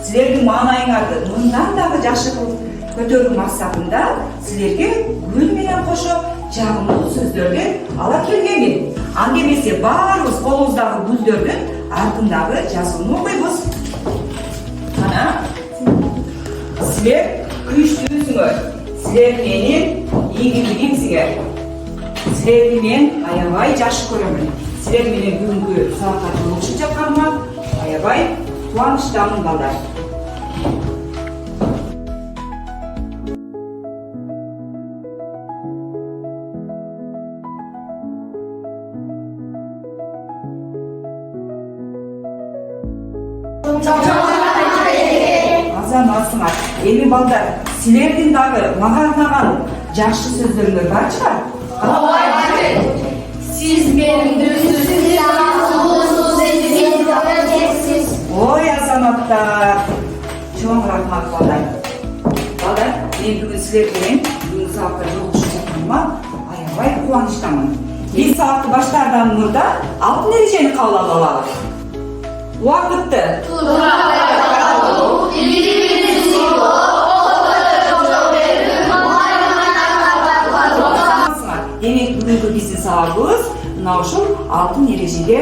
силердин маанайыңарды мындан дагы жакшы кылып көтөрүү максатында силерге гүл менен кошо жагымдуу сөздөрдү ала келгенмин. Анда эмесе баарыбыз колубуздагы гүлдөрдүн артындагы жазууну окуйбуз. Ana, sizler күчтүүсүңөр. Sizler менин ийгилигимсиңер. Sizlerди мен аябай жакшы көрөмүн. Sizler менен бүгүнкү саатка жолугушуп жатканыма аябай кубанычтамын балдар. Азаматсыңар. Эми балдар, силердин дагы мага арнаган жакшы сөздөрүңөр бар чыгар? Siz benim düzsüz yalnızsız edeceksiniz. Ой, азаматтар. Чоң рахмат балдар. Балдар, мен бүгүн силер менен бүгүнкү сабакка жолугушуп жатканыма аябай кубанычтамын. Биз сабакты баштаардан мурда алтын эрежени кабыл алабыз. Убакытты демек бүгүнкү биздин сабагыбыз мына ушул алтын эрежеге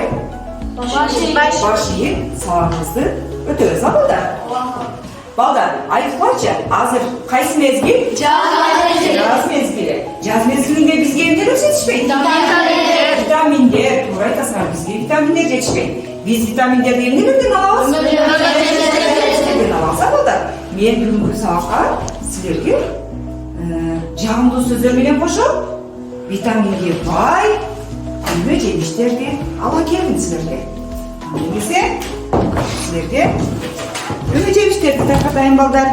баш ийип сабагыбызды өтөбүз, а балдар? Балдар, айтпачы, азыр кайсы мезгил? Жаз мезгили. Жаз мезгилинде бизге эмнелер жетишпейт? Витаминдер, туура айтасыңар, бизге витаминдер жетишпейт. Биз витаминдерди эмнелерден алабыз? Алабыз, а балдар? Мен бүгүнкү сабакка силерге жагымдуу сөздөр менен кошо витаминге бай мөмө жемиштерди ала келдим силерге. Эмесе силерге мөмө жемиштерди таркатайын балдар.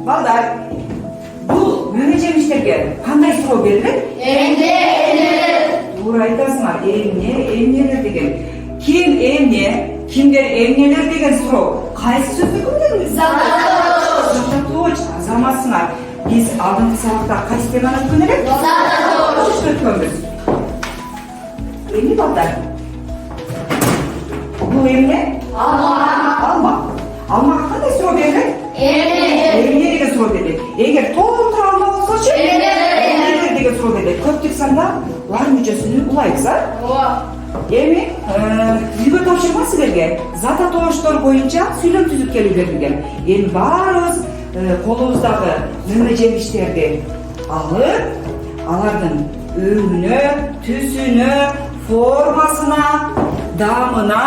Балдар, бул мөмө жемиштерге кандай суроо берилет? Туура айтасыңар, эмнелер деген. Ким эмне, кимдер эмнелер деген суроо кайсы сөздү көрдүңүз? Зататооч, азаматсыңар. Биз алдыңкы сабакта кайсы теманы өткөн элек? Зататооч өткөнбүз. Эмне балдар? Бул эмне? Алма. Алмага кандай суроо берилет? Эмне деген суроо берилет. Эгер толтура алма болсочу, эмне деген суроо берилет. Көптүк санда лар мүчөсүнү улайбыз, а? Эми үйгө тапшырма силерге зататооштор боюнча сүйлөм түзүп келүү берилген. Эми баарыбыз колубуздагы мөмө жемиштерди алып, алардын өңүнө, түсүнө, формасына, даамына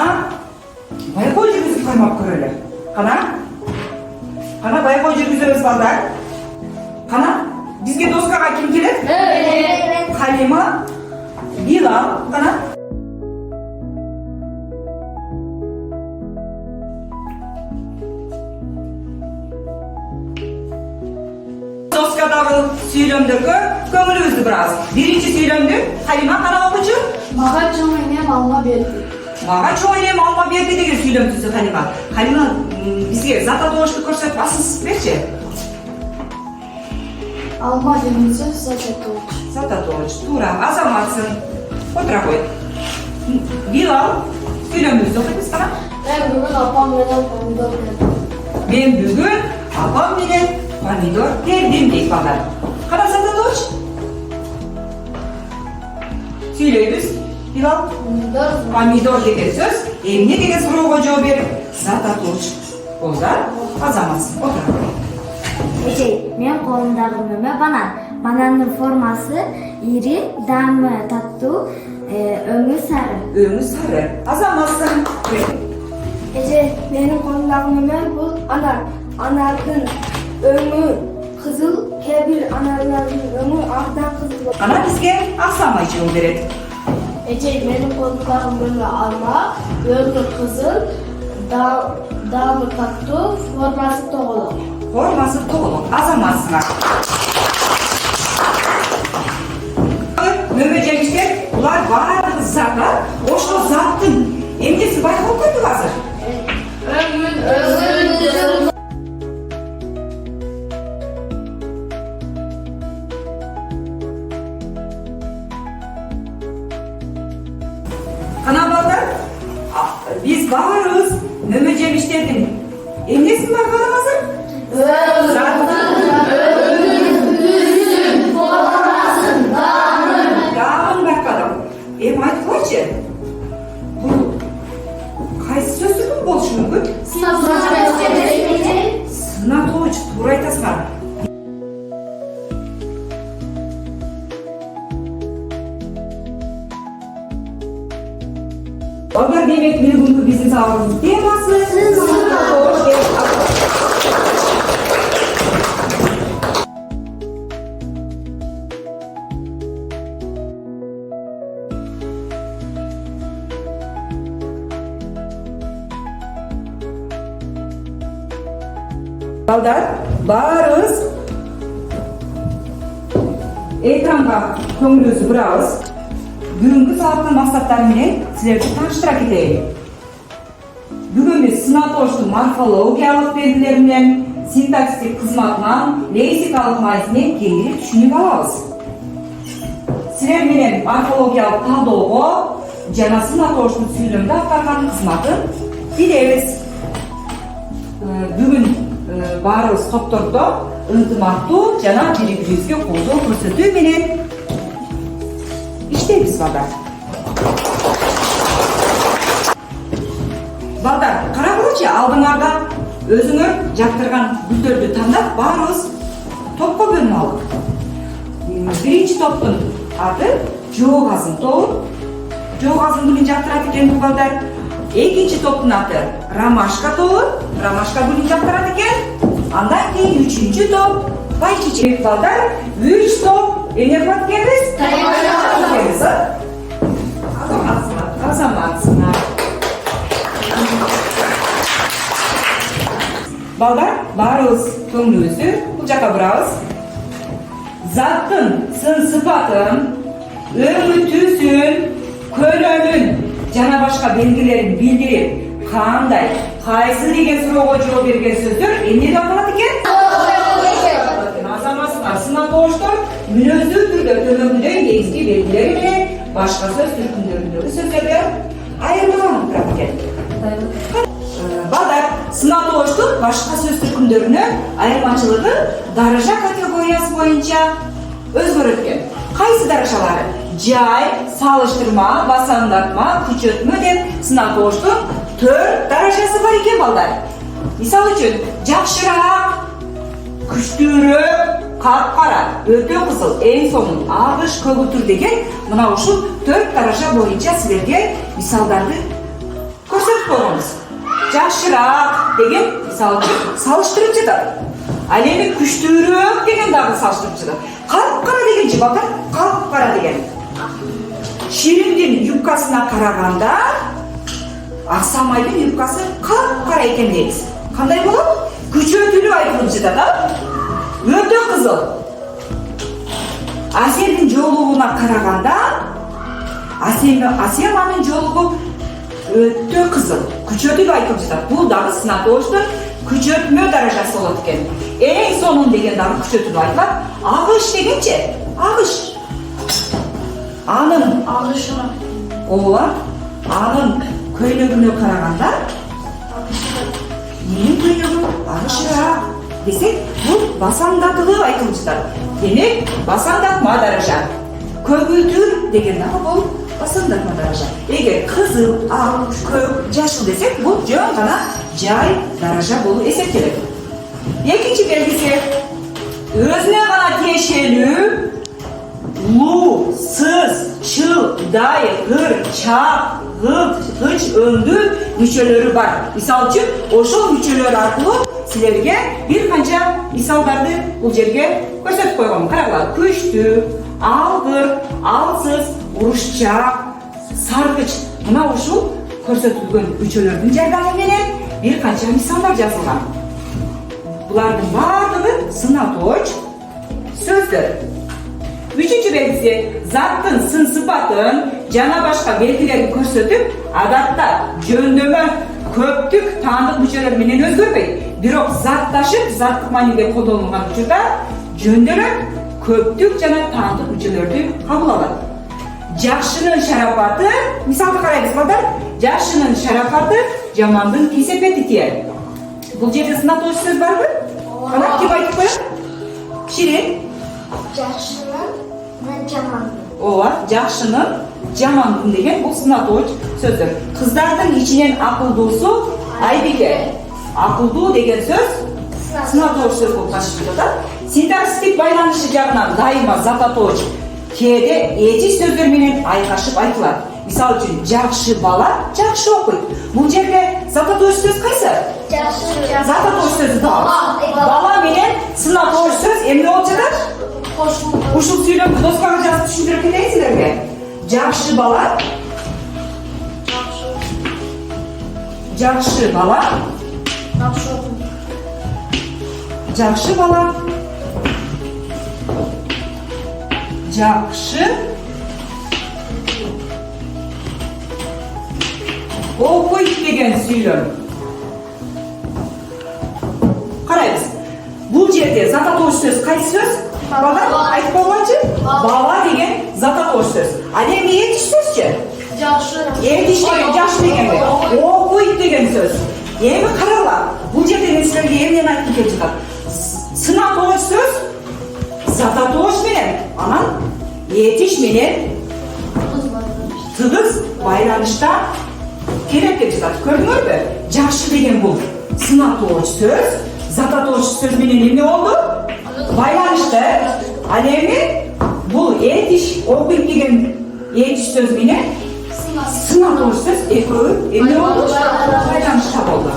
байкоо жүргүзүп кармап көрөлү. Кана байкоо жүргүзөбүз балдар. Кана бизге доскага ким келет? Калима, Билал, кана. Доскадагы сүйлөмдөргө көңүлүбүздү бурабыз. Биринчи сүйлөмдү Калима кана окучу? Мага чоң энем алма берди. Мага чоң энем алма берди деген сүйлөм түздү Калима. Калима бизге зататоошту көрсөтүп басып берчи. Алма деген сөз зататооч. Зататооч, туура, азаматсың. Отура кой. Билал, сүйлөмүбүздү окуйбуз кана. Мен бүгүн апам менен помидор бердим. Мен бүгүн апам менен помидор бердим дейт балдар. Кана зататооч? Сүйлөйбүз. Билал, помидор деген сөз эмне деген суроого жооп берип, зататооч болса, азаматсың. Отура кой. Эжей, мен колумдагы мөмө банан. Банандын формасы ири, даамы таттуу, өңү сары. Өңү сары. Азаматсың. Эже, менин колумдагы мөмө бул анар. Анардын өңү кызыл, кээ бир анарлардын өңү ардан кызыл болот. Ана бизге аксамай жооп берет. Ece benim kolumdaki alma, öngü kızıl, damı tatlı, forması toğulu. Forması to'liq, azamatсыңар. Nima jemishlar? Ular bari zatlar, o'sha zatning emgisi bayqab qo'ydi hozir. Qana balдар, biz barimiz nima jemishlarning emgisi bayqab hozir? Dağın bakalım. Aytib qo'ychi. Bu qaysi so'zlik bo'lishi mumkin? Sinatovchi, to'g'ri aytasizlar. Balдар, demak, meni bugungi biznes avlimiz temasi Balдар, barimiz ekranga ko'nglingizni buramiz. Bugungi soatning maqsadlari bilan sizlarga tanishtirib ketaylik. Bugun biz sinatoshning morfologiyalik belgilari bilan sintaksik xizmatdan leksikalik mazmunni kengayib tushunib olamiz. Sizlar bilan morfologiyalik taldovi jana sinatoshning so'zlimda atqargan xizmatini bilaymiz. Bugun barimiz toptorda iltimotli jana bir-birimizga qo'llov ko'rsatuv bilan ishlaymiz balдар. Balдар, qarab turchi, oldinglarda o'zingni yoqtirgan gullarni tanlab barimiz to'pqa bo'lmoqlik. Birinchi to'pning ati jo'g'azin to'p. Jo'g'azin bilan yoqtiradi ekan balдар. Ikkinchi to'pning ati ramashka to'p. Ramashka bilan yoqtiradi ekan. Andan keyin uchinchi to'p baychichi balдар. 3 to'p energetimiz tayyorlaymiz. Azamatsizlar. Balдар, barimiz ko'nglimizni bu yoqqa buramiz. Zatning sin-sifatin, o'ng-tusin, ko'lamin, jana boshqa belgilarini bildirib, qanday, qaysi degan savolga javob bergan so'zlar endi topiladi ekan. Azamatsizlar, sinatoshda münozir turda to'lamidan negizgi belgilari bilan boshqa so'z turkumlaridagi so'zlarga ayirmalanib turadi ekan. Balдар, sinatoshning boshqa so'z turkumlarini ayirmachiligi daraja kategoriyasi bo'yicha o'zgarib ketgan. Qaysi darajalari? Joy, solishtirma, basandatma, kuchotma deb sinatoshning 4 darajasi bor ekan balдар. Misol uchun, yaxshiroq, kuchliroq, qop-qora, o'ta qizil, eng so'nggi, ag'ish, ko'gutur degan mana shu 4 daraja bo'yicha sizlarga misollarni ko'rsatib qo'yamiz. Yaxshiroq degan misol uchun solishtiruvchidir. Aleni kuchliroq degandagi solishtiruvchidir. Qop-qora degan jibatlar qop-qora degan. Shirinning yubkasiga qaraganda Aqsamayning yubkasi qop-qora ekan deymiz. Qanday bo'ladi? Kuchotili aytiluvchidir. O'ta qizil. Aselning jo'lug'iga qaraganda Asemaning jo'lug'i o'ta qizil. Kuchotili aytiluvchidir. Bu dagi sinatoshning kuchotma darajasi bo'ladi ekan. Eng so'nggi degandagi kuchotili aytiladi. Ag'ish degancha, ag'ish. Aning ag'ishini o'g'lan, aning ko'ylagiga qaraganda mening ko'ylagim ag'ishroq desak, bu basandatli aytiluvchidir. Demak, basandatma daraja. Ko'gultur degandagi bu basandatma daraja. Agar qizil, oq, ko'k, yashil desak, bu jo'ngina joy daraja bo'lib hisoblanadi. Ikkinchi belgisi o'zini g'ana tesheli lu, siz, chil, day, g'ir, chaq, g'ib, g'ich, o'ngdi nuqtalari bor. Misol uchun, o'sha nuqtalar orqali sizlarga bir qancha misollarni bu yerga ko'rsatib qo'yaman. Qaranglar, kuchli, og'ir, og'siz, urushchoq, саргыч. Мына ушул көрсөтүлгөн үчөлөрдүн жардамы менен бир канча мисалдар жазылган. Булардын баардыгы сынатооч сөздөр. Үчүнчү белгиси заттын сын сыпатын жана башка белгилерин көрсөтүп, адатта жөндөмө көптүк таандык мүчөлөр менен өзгөрбөйт. Бирок затташып, заттык мааниде колдонулган учурда жөндөмө көптүк жана таандык мүчөлөрдү кабыл алат. Жакшынын шарапаты, мисалды карайбыз балдар. Жакшынын шарапаты, жамандын кесепети тиер. Бул жерде сынатооч сөз барбы? Кана ким айтып коет? Ширин. Жакшынын жамандын. Ооба, жакшынын жамандын деген бул сынатооч сөздөр. Кыздардын ичинен акылдуусу Айбике. Акылдуу деген сөз сынатооч сөз болуп калышты. Синтаксистик байланышы жагынан дайыма зататооч кээде этич сөздөр менен айкашып айтылат. Мисалы үчүн жакшы бала жакшы окуйт. Бул жерде зататооч сөз кайсы? Зататооч сөзү да. Бала менен сынатооч сөз эмне болуп жатат? Ушул сүйлөмдү доскага жазып түшүндүрүп кетейин силерге. Жакшы бала. Жакшы бала. Жакшы бала. Жакшы окуйт деген сүйлөм. Карайбыз. Бул жерде зататооч сөз кайсы сөз? Бала айтып койгончу? Бала деген зататооч сөз. Ал эми этич сөзчү? Жакшы. Этич деген жакшы дегенби? Окуйт деген сөз. Эми карагыла. Бул жерде мен силерге эмнени айтып келе жатам? Сынатооч сөз зататооч менен, анан этич менен тыгыз байланышта керек деп жатат. Көрдүңөрбү? Жакшы деген бул сынатооч сөз, зататооч сөз менен эмне болду? Байланышты. Ал эми бул этич окуйт деген этич сөз менен сынатооч сөз экөө эмне болду? Байланышта болду.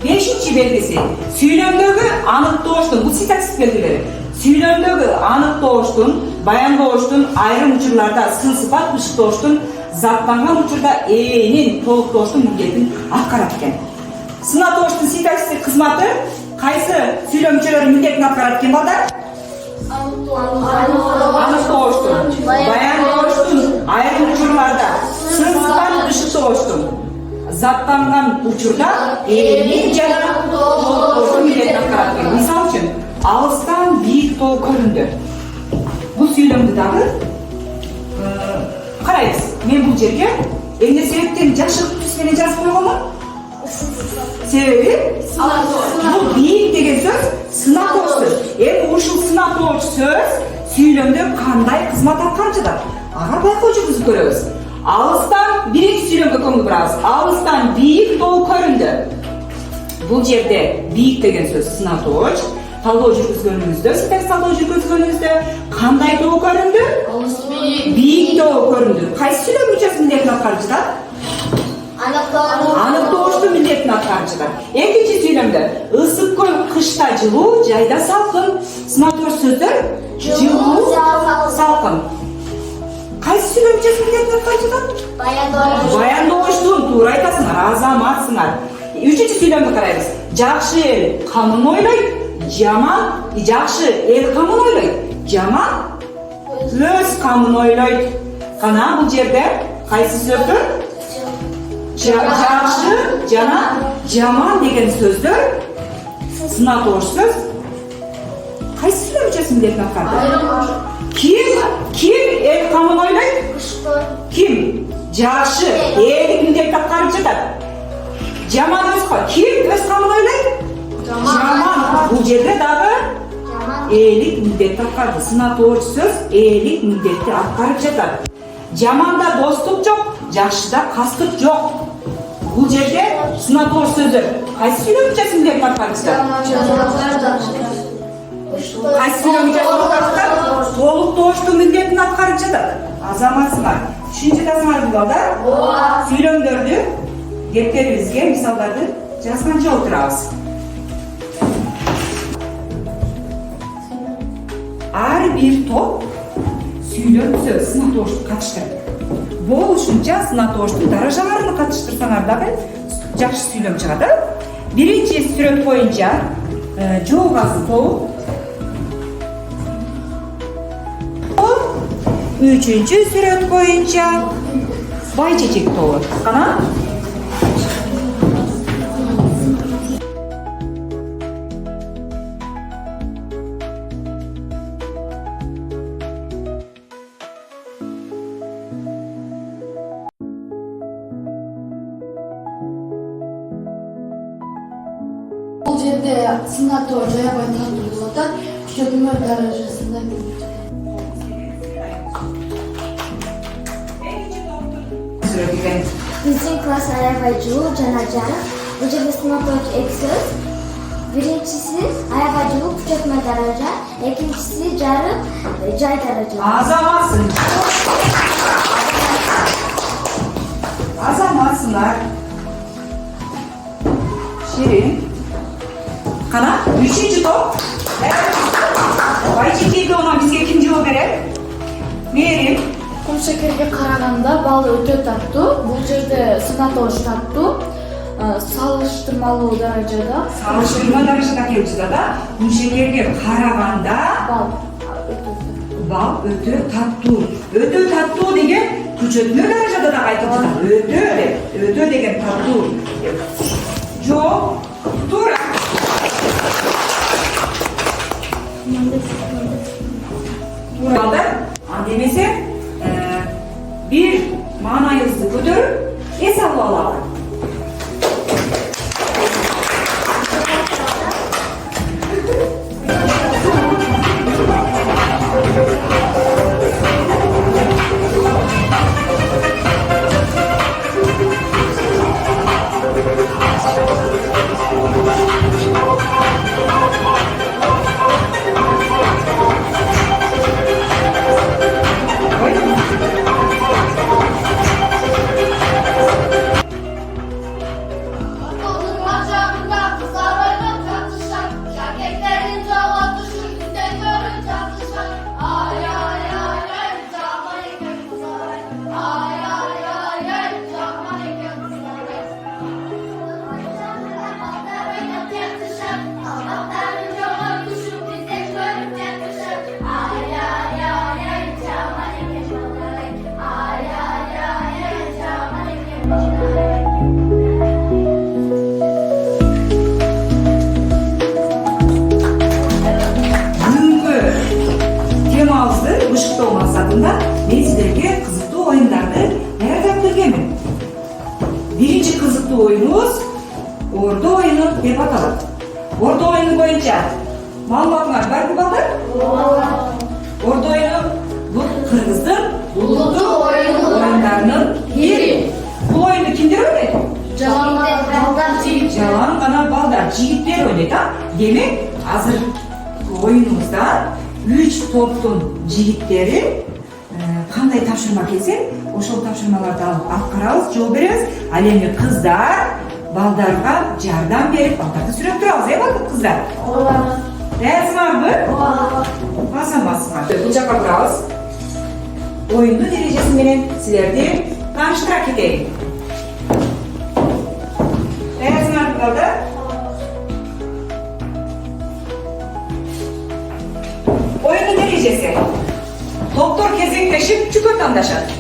Бешинчи белгиси сүйлөмдөгү аныктооштун, бул синтаксис белгилери. Сүйлөмдөгү аныктооштун, баяндооштун айрым учурларда сын сыпат ышыктооштун заттанган учурда ээнин толуктооштун милдетин аткарат экен. Сынатооштун синтаксистик кызматы кайсы сүйлөм мүчөлөрүнүн милдетин аткарат экен балдар? Аныктооштун, баяндооштун айрым учурларда сын сыпат ышыктооштун заттанган учурда ээнин жана толуктооштун милдетин аткарат экен. Мисалы үчүн алыстан бийик тоо көрүндү. Бул сүйлөмдү дагы карайбыз. Мен бул жерге эмне себептен жакшылык түс менен жазып койгонмун? Себеби бул бийик деген сөз сынатооч сөз. Эми ушул сынатооч сөз сүйлөмдө кандай кызмат аткарып жатат? Ага байкоо жүргүзүп көрөбүз. Алыстан биринчи сүйлөмгө көңүл бурабыз. Алыстан бийик тоо көрүндү. Бул жерде бийик деген сөз сынатооч. Талдоо жүргүзгөнүңүздө, синтаксис талдоо жүргүзгөнүңүздө кандай тоо көрүндү? Бийик тоо көрүндү. Кайсы сүйлөм мүчөсү милдетин аткарып жатат? Аныктооштун милдетин аткарып жатат. Экинчи сүйлөмдө ысык көл кышта жылуу, жайда салкын. Сынатооч сөздөр жылуу, салкын. Кайсы сүйлөм мүчөсү милдетин аткарып жатат? Баяндооштун, туура айтасыңар, азаматсыңар. Үчүнчү сүйлөмдү карайбыз. Жакшы эл камын ойлойт. Жакшы эл камын ойлойт. Жаман өз камын ойлойт. Кана бул жерде кайсы сөздөр? Жакшы жана жаман деген сөздөр сынатооч сөз. Кайсы сүйлөм мүчөсү милдетин аткарат? Ким эл камын ойлойт? Ким? Жакшы элдик милдетин аткарып жатат. Жаман өз ким өз камын ойлойт? Жаман. Бул жерде дагы элдик милдетти аткарды. Сынатооч сөз элдик милдетти аткарып жатат. Жаманда достук жок, жакшыда кастык жок. Бул жерде сынатооч сөздөр кайсы сүйлөм мүчөсү милдетин аткарып жатат? Кайсы сүйлөм мүчөсү толуктооштун милдетин аткарып жатат. Азаматсыңар. Түшүнүп жатасыңарбы балдар? Сүйлөмдөрдү кептерибизге мисалдарды жазганча отурабыз. ар бир топ сүйлөп сөз сынактоошто катыштырат. Болушунча сынактооштун даражаларын катыштырсаңар дагы жакшы сүйлөм чыгат. Биринчи сүрөт боюнча жоогазы тобу, үчүнчү сүрөт боюнча бай чечек тобу. Кана? Бұл жерде сынатор жаябай тарту болуп атат. Күчөтмө даражасында Bizim klas aябай жылуу жана жарык. Бул жерде сынатор эки сөз. Биринчиси аябай жылуу күчөтмө даража, экинчиси жарык жай даража. Азаматсыңар. Ширин. Кана? Үчүнчү топ. Бай чечекке онан бизге ким жооп берет? Мерим. Кумшекерге караганда балы өтө таттуу. Бул жерде сынатор таттуу. Салыштырмалуу даражада. Салыштырма даражада келип жатат. Кумшекерге караганда бал өтө таттуу. Өтө таттуу деген күчөтмө даражада да айтып жатат. Өтө деген таттуу. Жок, туура. Туралды. Анда эмесе бир маанайыбызды көтөрүп эс алып алалы. Бышыктоо максатында мен силерге кызыктуу оюндарды даярдап келгенмин. Биринчи кызыктуу оюнубуз ордо оюну деп аталат. Ордо оюну боюнча маалыматыңар барбы балдар? Ордо оюну бул кыргыздын улуттук оюндарынын бири. Бул оюнду кимдер ойнойт? Жалаң гана балдар, жигиттер ойнойт. Демек, азыр оюнубузда 3 топтун жигиттери кандай тапшырма келсе, ошол тапшырмаларды алып карабыз, жооп беребиз. Ал эми кыздар балдарга жардам берип, балдарды сүрөп турабыз, кыздар? Даярсыңарбы? Басамасыңар. Бул жака турабыз. Оюндун эрежеси менен силерди тааныштыра кетейин. Даярсыңарбы балдар? Oyunun erejesi. Toптор кезектешип чүкө тандашат.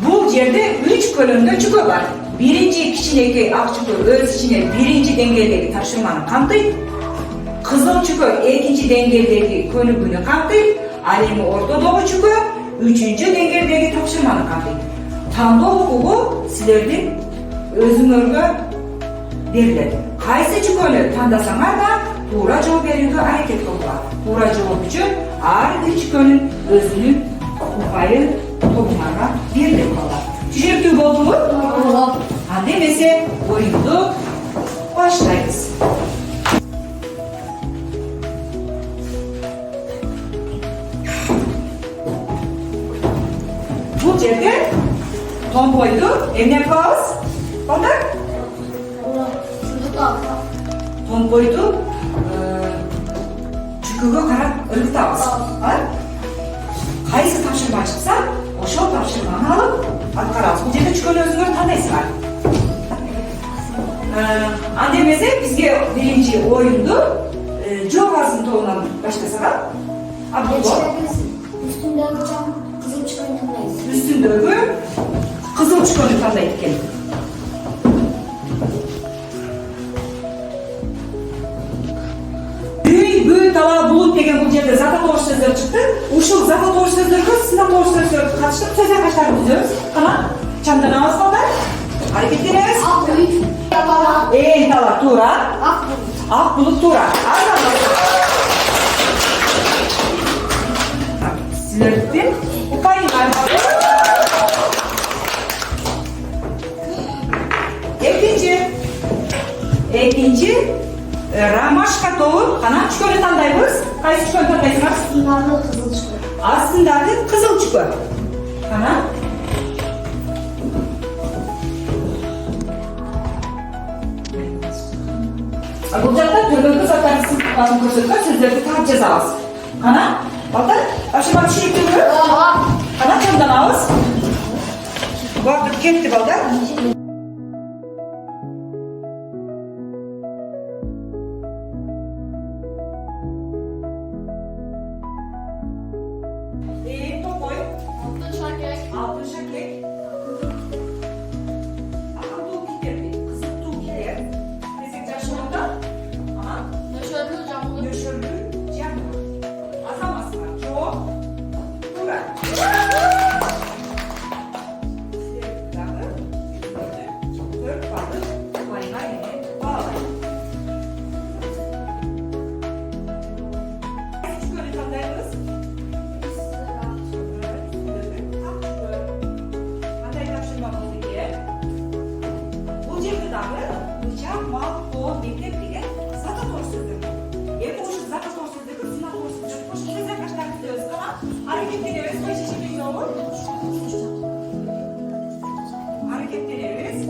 Бул жерде 3 көлөмдө чүкө бар. Биринчи кичинекей ак чүкө өз ичине биринчи деңгээлдеги тапшырманы камтыйт. Кызыл чүкө экинчи деңгээлдеги көлүгүнү камтыйт. Ал эми ортодогу чүкө үчүнчү деңгээлдеги тапшырманы камтыйт. Тандоо укугу силердин өзүңөргө берилет. Кайсы чүкөнү тандасаңар да туура жооп берүүгө аракет кылгыла. Туура жооп үчүн ар бир чүкөнүн өзүнүн упайы тобуңарга берилет балдар. Түшүнүктүү болдубу? Анда эмесе оюнду баштайбыз. Бул жерде томбойду эмне кылабыз? Балдар? Томбойду Çüküge karab ırgıtabız. Qaysi topshirma chiqsa, o'sha topshirmani olib atqaramiz. Bu yerda chükünü o'zinglar tanlaysizlar. Andemese bizga birinchi o'yinni Jo'g'azin to'g'ridan boshlasalar. Üstündeki cam kızıl çıkın tanıyız. Üstündeki qizil chukuni tanlaydi ekan. Büyük tala bulut degan bu yerda zata to'g'ri so'zlar chiqdi. O'sha zata to'g'ri so'zlarga sizlar to'g'ri so'zlar qatishib so'zlar qashlarni buzamiz. Qana? Chamdan ovoz qoldi. Harakat qilamiz. Tala tura. Ak bulut tura. Sizlardan upaylar. Ikkinchi Ramashka to'g'ri. Qana chukuni tanlaymiz. Qaysi chukuni tanlaysizlar? Bunlarla kızıl çıkın. Astındagi qizil chukun. Qana? Bu yerda turli zotlarni sifatini ko'rsatgan so'zlarga ta'rif yozamiz. Qana? Bakın, aşağı tushunibdimi? Qana chamdan ovoz. Vaqt ketdi bola. To'qoy. Altın shakek. Aql tuv ketyapti. Qizil tuv ketyapti. Desek jashmonda. Aha. Yoshirli jamu. Azamaslar. Yo'q. Tura. Dört balık. Koyma yine. Bağlı. Küçük öyle tandayımız. Bıçak, mal, kol, mektep bile zata doğru sözleri. Oşu zata doğru sözleri, sınav doğru sözleri. Hoş geldiniz arkadaşlar, gidiyoruz ama hareketleniriz. Beş işimiz olur. Hareketleniriz.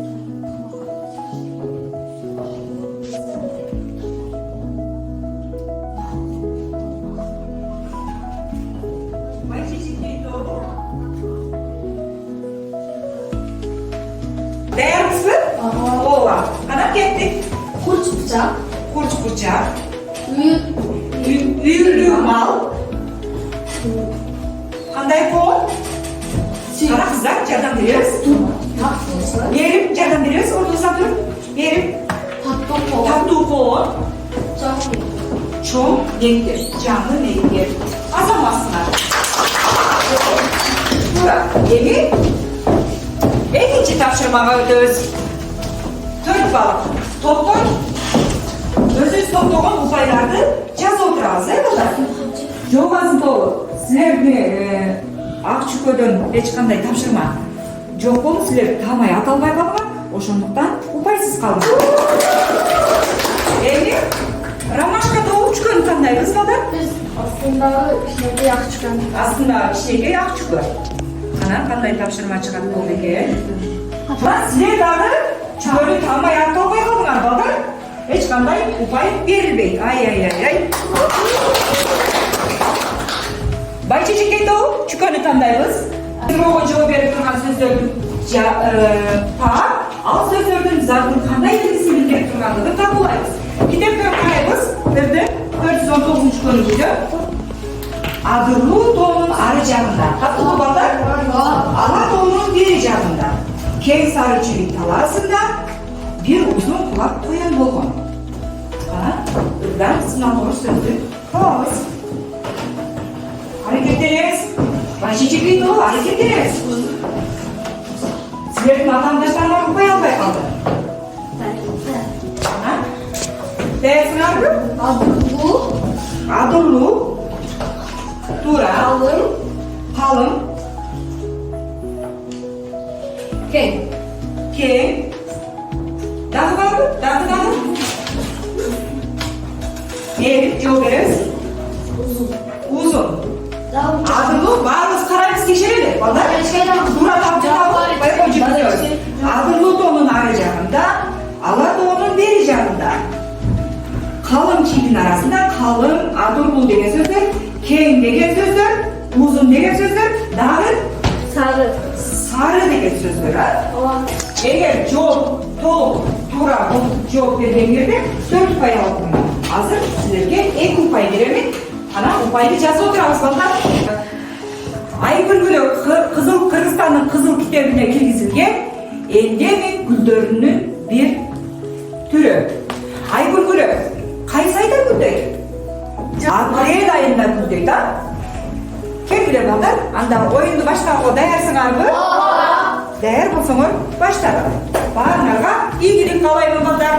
Beş işimiz olur. Değer misin? Ova. Kana kettik. Kurç bıçak. Kurç bıçak. Büyük. Büyülü mal. Qanday kol? Qara qizlar jardam beramiz. Yerim jardam beramiz. O'rtamizdan turib. Yerim. Tattu kol. Cho'ng yengil. Jami yengil. Azamaslar. Tura. Yengil. Ikkinchi topshirmaga o'tamiz. 4 baliq. To'qoy. O'zingiz to'qogan upaylarni jazb o'tiramiz, bular. Jo'g'azin to'g'ri. Sizlarni aq chukodan hech qanday topshirma yo'q bo'ldi. Sizlar tamay atalmay qolgan. O'shandaqdan upaysiz qoldingiz. Endi Ramashka to'g'ri chukuni tanlaymiz, bola. Biz aslında işlerde yak çıkan. Aslında ishga aq chukun. Qanday topshirma chiqadi bu ekan? Sizlarni chukuni tamay atalmay qolgan, bola. Hech qanday upay berilmaydi. Ay. Baychechikaydi, chukuni tanlaymiz. To'g'ri javob berib turgan so'zlarni par, al so'zlardan zarur qanday tilsini berib turganligini toplaymiz. Kitobga qaraymiz. Birda 419-chukuniga Adurlu to'g'rining ari jag'ida. Hatto bolalar ala to'g'rining beri jag'ida. Keng sarichilik talasida bir uzun quloq qo'yan bo'lgan. Qara, birdan sinov so'zni qo'yamiz. Hareketleriniz, başıcıklı dolu hareketleriniz. Sizlerin vatandaşlarına koyalmaya kaldı. Değersin abi? Adurlu, Tura, Kalın, Keng, daha kaldı. Evet, joggers, uzun. Adırlı bazı kararımız geçerli. Valla Tura tapacağız. Adırlı da onun arayacağında, Allah da onun vereceğinde. Kalın çiğdin arasında kalın, adurgul degen sözler, keng degen sözler, uzun degen sözler, dağı sarı degen sözler. Ha? Eğer çok, toluk, tura, çok verdiğim yerde 4 upay aldım. Hazır sizlerge ek upay verelim. Ana upayı жазып oturamiz balдар. Айгүл Kızıl Kırgızстан'ın kızıl kitabına kirgizilgen endemik güllerinin bir türü. Айгүл gülü qaysi ayda güldeydi? Aprel ayında güldeydi. Kim bilir balдар? Anda oyundu başlауға dаяrsыңарбы? Dayar bolsаңар başlayalım. Barınarga ийгилик каалаймын балдар.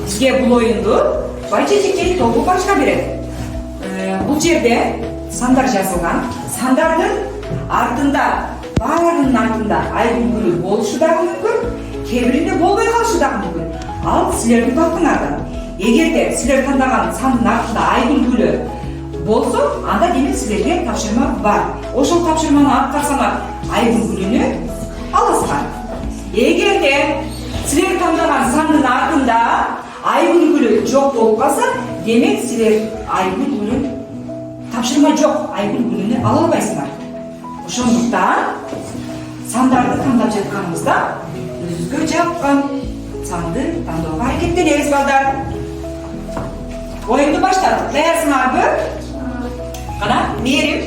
Bizge bu oyundu Байчечекей тобу başka biri. Bu жерде sanдар жазылған. Sandардың артында, баарынын артында Айгүл gülü болушу дагы мүмкүн, кебиринде болбой калышы дагы мүмкүн. Ал силердин тактыңардан. Эгерде силер тандаган сандын артында Айгүл gülü болсо, анда демек силерге тапшырма бар. Ошол тапшырманы аткарсаңар Айгүл gülünü аласыңар. Эгерде силер тандаган сандын артында Айгүл gülü жок болуп калса, демек силер Айгүл gülün тапшырма жок, Айгүл gülünü ала албайсыңар. Ошондуктан сандарды тандап жатканыбызда өзүбүзгө жаккан санды тандоого аракеттенебиз балдар. Oyundu başladık. Dayarsыңарбы? Кана, Мерим.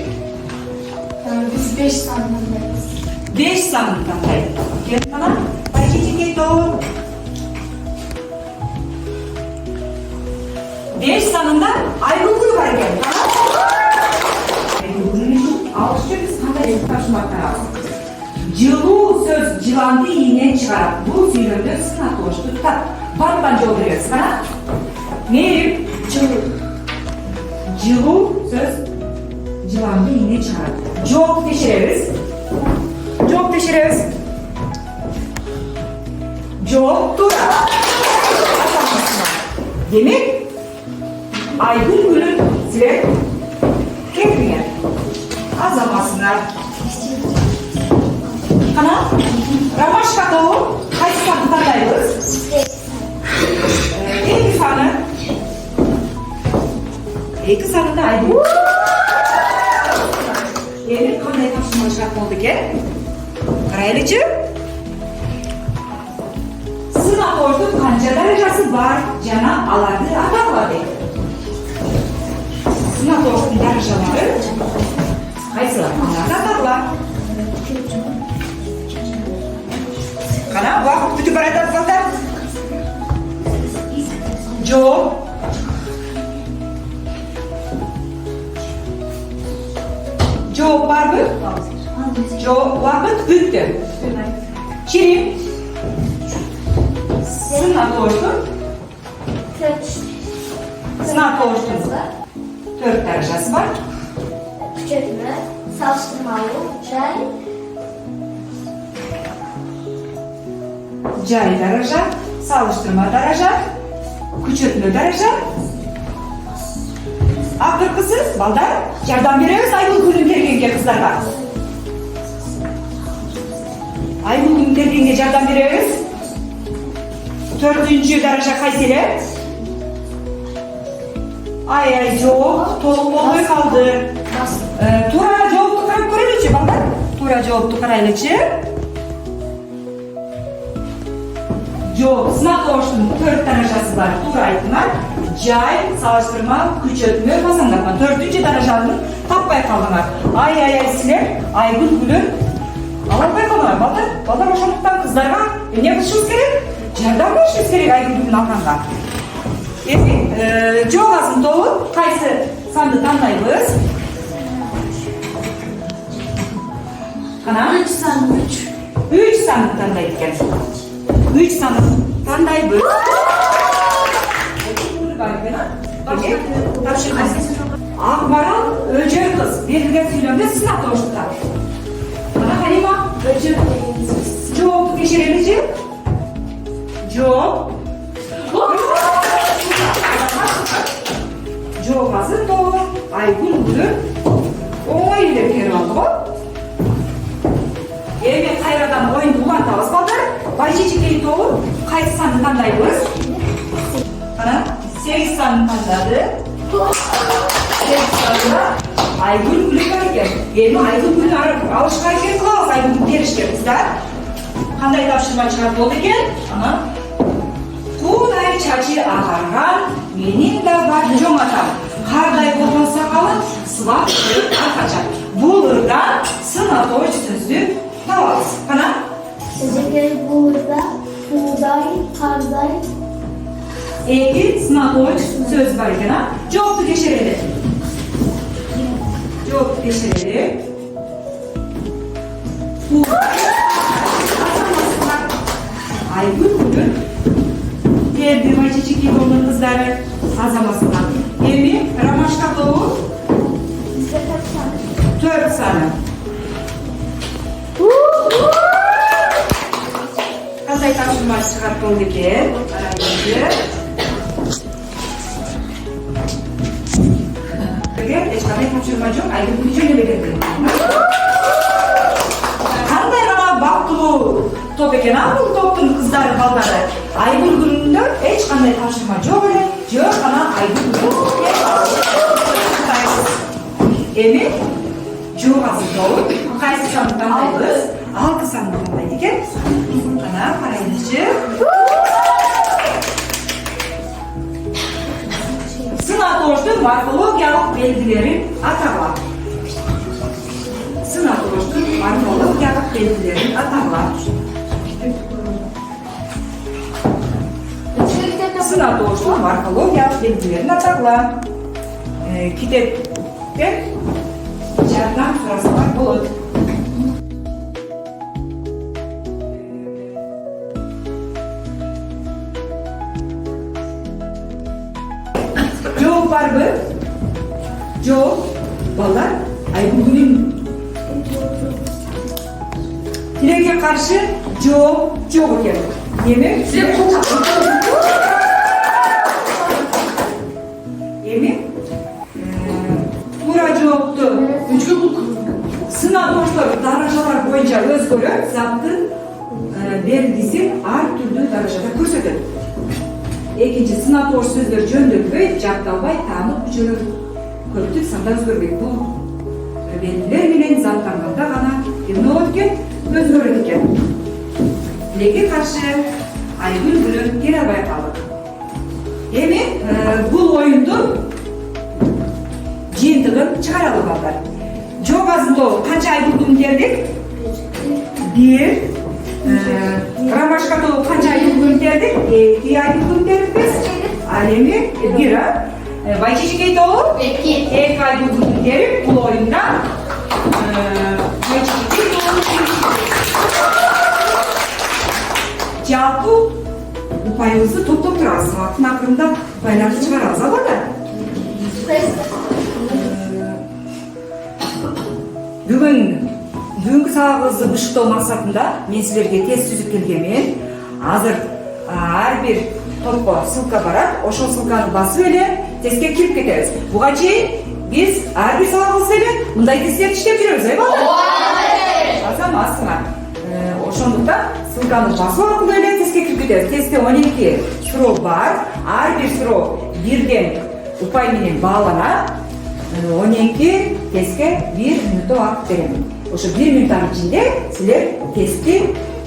Biz 5 sanındayız. 5 sanını tandайбыз. Кел кана, Байчечекей тобу. 5 sanında Айгүл gülü бар экен. Айгүл gülünүн алышчы биз кандай тапшырмактар. Жылуу сөз жыланды ийинен чыгарат. Бул сүйлөмдө сынак болушту. Баттан жол беребиз. Кана, Мерим. Жылуу сөз жыланды ийинен чыгарат. Жооп текшеребиз. Жооп текшеребиз. Жооп туура. Демек, Айгүл gülün силер келбеген. Азамасыңар. Кана, Ромашка тобу кайсы санды тандайбыз? 2 саны. 2 sanında Айгүл. Эми кандай тапшырма чыгат болду экен? Карайлычы. Сынак оштун канча даражасы бар жана аларды атагыла дейт. Сынак оштун даражалары кайсылар? Аларды атагыла. Кана, убакыт бүтүп баратат балдар. Жооп. Жооп барбы? Жооп, убакыт бүттү. Чирим. Сынак оштун. Сынак оштун 4 даражасы бар. Küçültme, salıştırmalı, Жай даража, салыштырма даража, күчөтмө даража. Акыркысы, балдар, жардам беребиз Айгүл gülün келгенге кыздарга. Айгүл gülün келгенге жардам беребиз. 4-cü даража кайсы эле? Ай, жок, толук болбой калды. Туура жоопту карап көрөлүчү, балдар. Туура жоопту карайлычы. Жоқ, сынак оштун 4 даражасы бар. Туура айтыңар. Жай, салыштырма, күчөтмө басаңдар. 4-cü даражаны таппай калдыңар. Ай, силер Айгүл gülün ала албай калдыңар, балдар. Балдар, ошондуктан кыздарга эмне кылышыбыз керек? Жардам беришибиз керек Айгүл gülün алганга. Эми, жок азын тобу кайсы санды тандайбыз? Кана? 3 sanı 3 sanды тандайт экен. 3 sanı tandayбыз. Акмарал Өжөр кыз берилген сүйлөмдө сынак оштур. Кана, Халима? Böcek dediğimiz. Жоопту текшереличи. Жооп. Жооп азыр тобу Айгүл gülün оңой эле берип алды го. Эми кайрадан оюнду улантабыз балдар. Байчечекей тобу Qaysi sanni tandaymiz? Qara, 8 sanni tandadi. 8 sanni Aygul guli bor ekan. Endi Aygul gulni olishga harakat qilamiz. Aygul gulni berishga bizlar. Qanday topshirma chiqarib bo'ldi ekan? Ana. Qulay chachi ag'argan mening da bor jo'matam. Qarday bo'lgan saqalim sivab arqacham. Bo'lurdan sinator so'zni tavas. Qana? Sizga burada buğday, qarday. Eki sinator söz var ekan. Javobni tekshiraylik. Javobni tekshiraylik. Aygul bugün geldi maçıcık yolunun kızları azamasına. Emin, Ramaşka doğu Bizga 4 sene. Qanday topshirma chiqarib bo'ldi ekan? Qaraymiz. Hech qanday topshirma yo'q, Aygul buni jo'naverdi. Qanday mana baxtli top ekan, bu topning qizlari ballari. Aygul gulunda hech qanday topshirma yo'q edi. Yo'q, ana Aygul guli. Emin, jo'g'asi to'g'ri. Qaysi sanni tandaymiz? 6 sanni tandaydi ekan. Ana qaraylikchi. Sinatorning morfologiyalik belgilari ataladi. Sinatorning morfologiyalik belgilari ataladi. Sinatorning morfologiyalik belgilarini ataladi. Kitobda yordam so'rasalar bo'ladi. Javob barmi? Javob bolalar Aygulning tilagiga qarshi javob yo'q ekan. Demak, Emin to'g'ri javobni sinatorlar darajalar bo'yicha o'zgarib, zaptni belgisi har turli darajada ko'rsatadi. Ikkinchi sinator so'zlar jo'ndirib, jabdalbay tanib uchirib ko'plik sanda o'zgarmaydi. Bu belgilar bilan zaptanganda g'ana nima o'tgan o'zgaradi ekan. Lekin qarshi Aygul bilan kelabay qoldi. Emin bu o'yinda jiyintig'ini chiqara olganlar. Jo'g'azida qancha Aygul derdik? 1 Ramashkada qancha Aygul derdik? 2 Aygul derdik biz. Alemi 1. Vaychichikayda 2 Aygul derdik. Bu o'yinda Jalpi upayimizni to'plab turamiz. Vaqtning oxirida upaylarni chiqaramiz, albatta. Bugungi savolingizni bishqoq maqsadida men sizlarga test tuzib kelganman. Hozir har bir topga silka boradi. O'sha silkani bosib olib, testga kirib ketamiz. Bugacha biz har bir savolingizga bunday testlar ishlab yuramiz, albatta. Azamasizlar. O'shanda silkani bosib olib, testga kirib ketamiz. Testda 12 so'rov bor. Har bir so'rov birdan upay bilan bog'lanadi. 12 testga 1 minut vaqt beraman. O'sha 1 minutdan ichida sizlar testni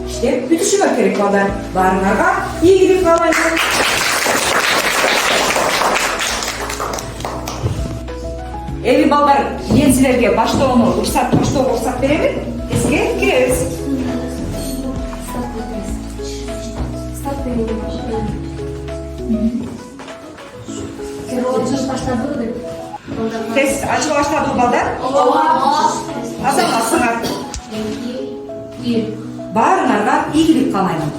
ishlab bitishingiz kerak bo'ladi. Baringlarga iyilik tilayman. Evi bolalar, men sizlarga boshlovni ruxsat beraman. Testga kiramiz. Test açık başladı bolalar. Azamasınlar. Barınlarga iyilik qalayman.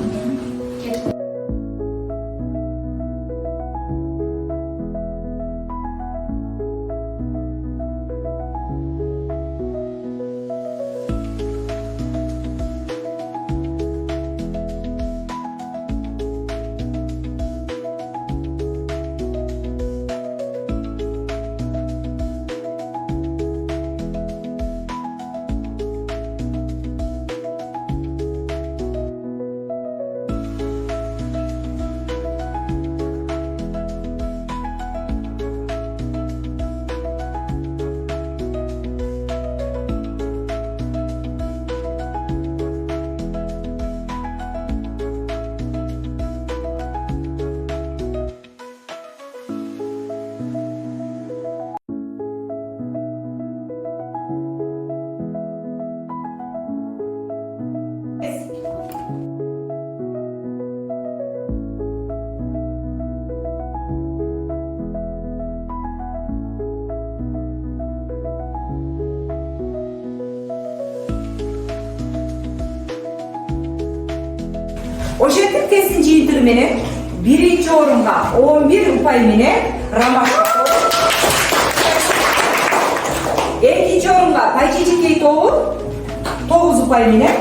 Ошентип тестин жыйынтыгы менен биринчи орунга 11 упай менен Ромашка тобу, экинчи орунга Байчичекей тобу 9 упай менен,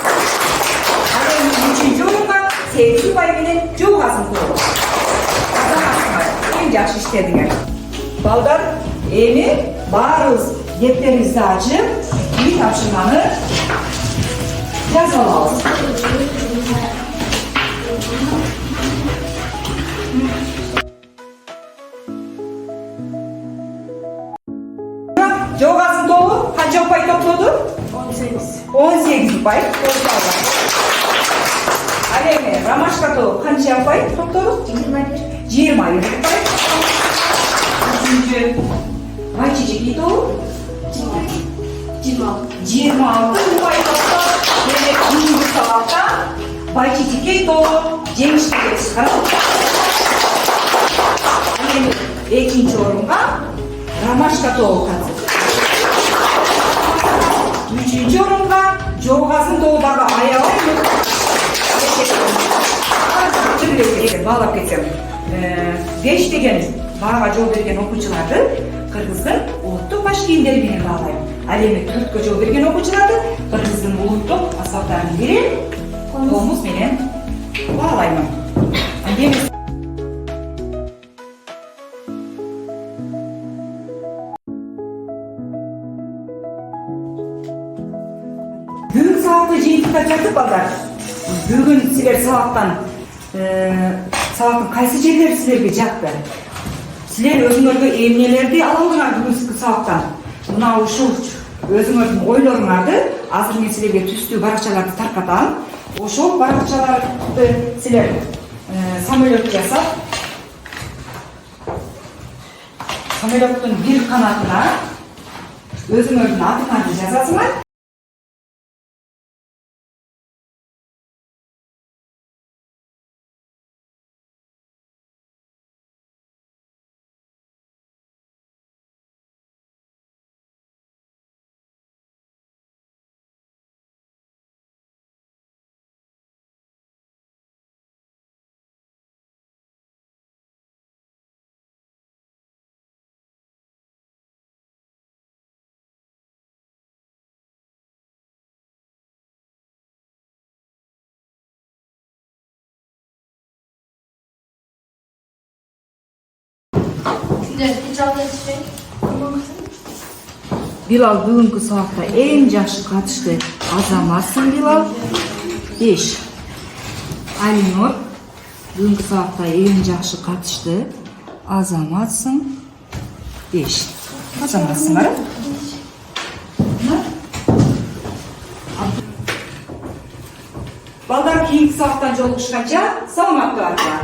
ал эми үчүнчү орунга 8 упай менен Жогазын тобу. Эң жакшы иштедиңер. Балдар, эми баарыбыз кептерибизди ачып, үй тапшырманы жазып алабыз. Жогазын тобу канча упай топтоду? 18 упай. Ал эми Ромашка тобу канча упай топтоду? 21 упай. Үчүнчү Байчичекей тобу 26 упай топтоду. Және кийинки сабакта Байчичекей тобу жеңишке чыккан. Ал эми экинчи орунга Ромашка тобу катышты. Үчүнчү орунга Жогазын тобу дагы аябай баалап кетсем, 5 деген баага жол берген окуучуларды Кыргыздын улуттук баш кийимдери менен баалайм. Ал эми 4кө жол берген окуучуларды Кыргыздын улуттук аспаптарын бири комуз менен баалаймын. Бүгүн сабакты жыйынтыктап жатып балдар. Бүгүн силер сабактын кайсы жерлери силерге жакты? Силер өзүңөргө эмнелерди ала алдыңар бүгүнкү сабактан? Мына ушул өзүңөрдүн ойлоруңарды азыр мен силерге түстүү баракчаларды таркатам. Ошол баракчаларды силер самолет жасап, самолеттун бир канатына өзүңөрдүн атыңарды жазасыңар. Билал бүгүнкү сабакта эң жакшы катышты. Азаматсың Билал 5. Алинор бүгүнкү сабакта эң жакшы катышты. Азаматсың 5. Азаматсыңар? Балдар кийинки сабактан жолугушканча саламаттуу болуңар.